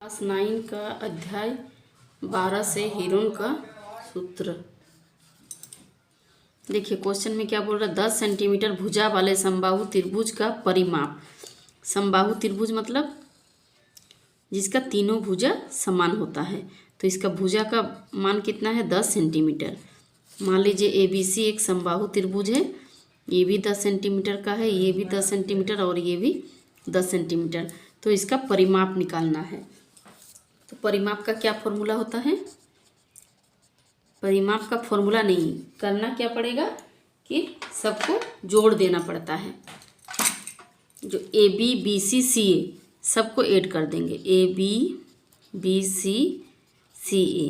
Class 9 का अध्याय 12 से हीरोन का सूत्र। देखिए क्वेश्चन में क्या बोल रहा है, 10 सेंटीमीटर भुजा वाले समबाहु त्रिभुज का परिमाप। समबाहु त्रिभुज मतलब जिसका तीनों भुजा समान होता है। तो इसका भुजा का मान कितना है, 10 सेंटीमीटर। मान लीजिए ABC एक समबाहु त्रिभुज है, ये भी 10 सेंटीमीटर का है, ये भी 10 सेंटीमीटर और ये भी 10 सेंटीमीटर। तो इसका परिमाप निकालना है। तो परिमाप का क्या फॉर्मूला होता है, परिमाप का फॉर्मूला नहीं, करना क्या पड़ेगा कि सबको जोड़ देना पड़ता है। जो AB BC CA सबको ऐड कर देंगे, AB BC CA,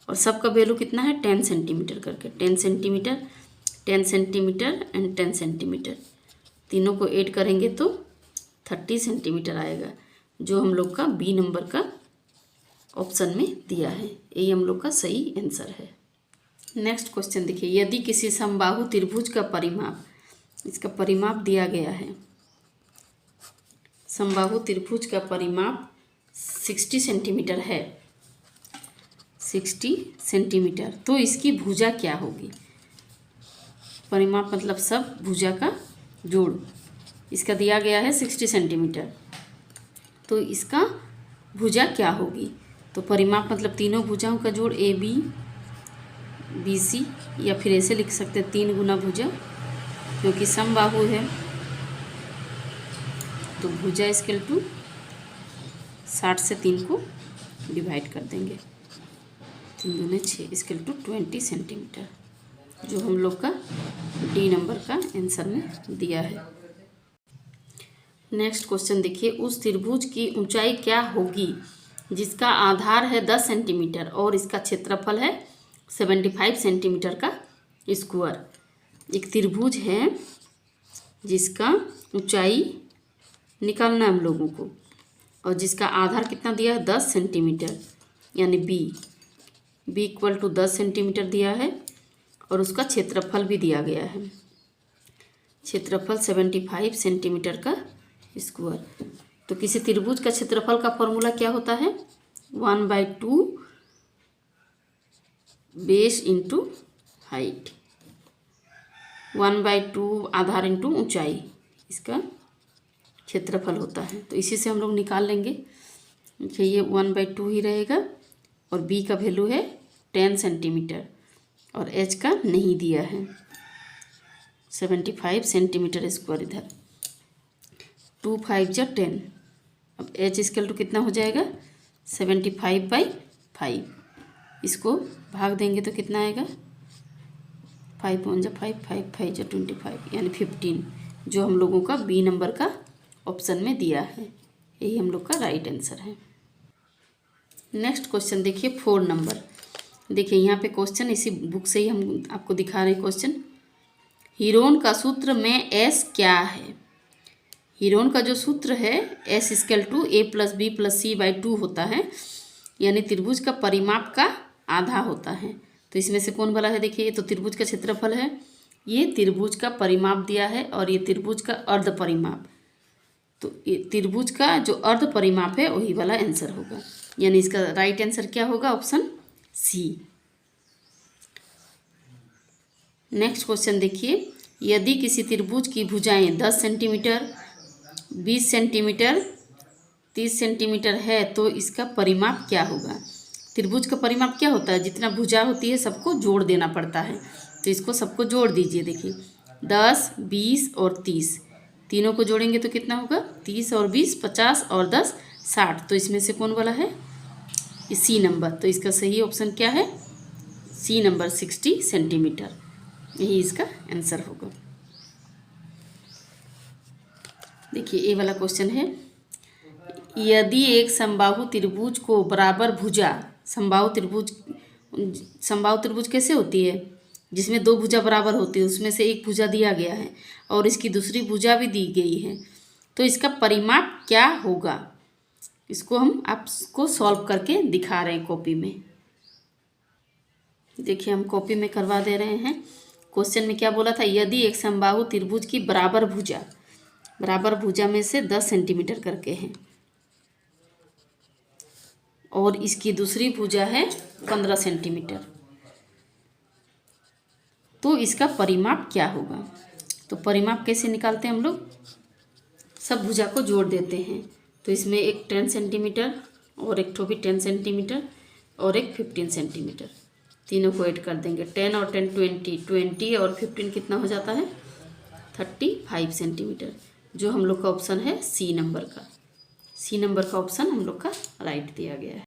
और सबका वैल्यू कितना है 10 सेंटीमीटर करके, 10 सेंटीमीटर 10 सेंटीमीटर एंड 10 सेंटीमीटर, तीनों को ऐड करेंगे तो 30 सेंटीमीटर आएगा, जो हम लोग का B नंबर का ऑप्शन में दिया है। यही हम लोग का सही आंसर है। नेक्स्ट क्वेश्चन देखिए, यदि किसी समबाहु त्रिभुज का परिमाप, इसका परिमाप दिया गया है, समबाहु त्रिभुज का परिमाप 60 सेंटीमीटर है, 60 सेंटीमीटर, तो इसकी भुजा क्या होगी। परिमाप मतलब सब भुजा का जोड़। इसका दिया गया है 60 सेंटीमीटर, तो इसका भुजा क्या होगी। तो परिमाप मतलब तीनों भुजाओं का जोड़ AB BC, या फिर ऐसे लिख सकते हैं 3 गुना भुजा, क्योंकि समबाहु है। तो भुजा इक्वल टू 60 से 3 को डिवाइड कर देंगे, 3 दूने 6 इक्वल टू 20 सेंटीमीटर, जो हम लोग का D नंबर का आंसर में दिया है। नेक्स्ट क्वेश्चन देखिए, उस त्रिभुज की ऊंचाई क्या होगी जिसका आधार है 10 सेंटीमीटर और इसका क्षेत्रफल है 75 सेंटीमीटर का स्क्वायर। एक त्रिभुज है जिसका ऊंचाई निकालना है हम लोगों को, और जिसका आधार कितना दिया है 10 सेंटीमीटर, यानी B इक्वल टू 10 सेंटीमीटर दिया है, और उसका क्षेत्रफल भी दिया गया है, क्षेत्रफल 75 सेंटीमीटर का स्क्वायर। तो किसी त्रिभुज का क्षेत्रफल का फॉर्मूला क्या होता है, 1/2 बेस इंटू हाइट, 1/2 आधार इंटू ऊंचाई, इसका क्षेत्रफल होता है। तो इसी से हम लोग निकाल लेंगे। देखिए ये 1/2 ही रहेगा, और B का वैल्यू है 10 सेंटीमीटर, और H का नहीं दिया है, 75 सेंटीमीटर स्क्वायर, इधर 2 5 जा 10। अब H इक्वल टू कितना हो जाएगा 75/5, इसको भाग देंगे तो कितना आएगा 5 1 जा 5 5 5 जा 25, यानी 15, जो हम लोगों का B नंबर का ऑप्शन में दिया है। यही हम लोग का राइट आंसर है। नेक्स्ट क्वेश्चन देखिए 4 नंबर। देखिए यहाँ पे क्वेश्चन इसी बुक से ही हम आपको दिखा रहे हैं क्वेश्चन। हीरोन का सूत्र में S क्या है। हीरोन का जो सूत्र है S equal to A + B + C/2 होता है, यानी त्रिभुज का परिमाप का आधा होता है। तो इसमें से कौन वाला है, देखिए ये तो त्रिभुज का क्षेत्रफल है, ये त्रिभुज का परिमाप दिया है, और ये त्रिभुज का अर्ध परिमाप। तो ये त्रिभुज का जो अर्ध परिमाप है वही वाला आंसर होगा, यानी इसका राइट आंसर क्या होगा, ऑप्शन C। नेक्स्ट क्वेश्चन देखिए, यदि किसी त्रिभुज की भुजाएं 10 सेंटीमीटर 20 सेंटीमीटर 30 सेंटीमीटर है, तो इसका परिमाप क्या होगा। त्रिभुज का परिमाप क्या होता है, जितना भुजा होती है सबको जोड़ देना पड़ता है। तो इसको सबको जोड़ दीजिए। देखिए 10 20 और 30, तीनों को जोड़ेंगे तो कितना होगा 30 और 20 50 और 10 60। तो इसमें से कौन वाला है, C नंबर। तो इसका सही ऑप्शन क्या है, C नंबर 60 सेंटीमीटर, यही इसका आंसर होगा। देखिए ये वाला क्वेश्चन है, यदि एक समबाहु त्रिभुज को बराबर भुजा, समबाहु त्रिभुज कैसे होती है, जिसमें 2 भुजा बराबर होती है, उसमें से एक भुजा दिया गया है और इसकी दूसरी भुजा भी दी गई है, तो इसका परिमाप क्या होगा। इसको हम आपको सॉल्व करके दिखा रहे हैं कॉपी में। देखिए हम कॉपी में करवा दे रहे हैं। क्वेश्चन में क्या बोला था, यदि एक समबाहु त्रिभुज की बराबर भुजा में से 10 सेंटीमीटर करके है, और इसकी दूसरी भुजा है 15 सेंटीमीटर। तो इसका परिमाप क्या होगा? तो परिमाप कैसे निकालते हैं हम लोग? सब भुजा को जोड़ देते हैं। तो इसमें एक 10 सेंटीमीटर और एक ठो भी 10 सेंटीमीटर और एक 15 सेंटीमीटर, तीनों को ऐड कर देंगे। 10 और 10 20, 20 और 15 कितना हो जाता है? 35 सेंटीमीटर, जो हम लोग का ऑप्शन है सी नंबर का। सी नंबर का ऑप्शन हम लोग का राइट दिया गया है।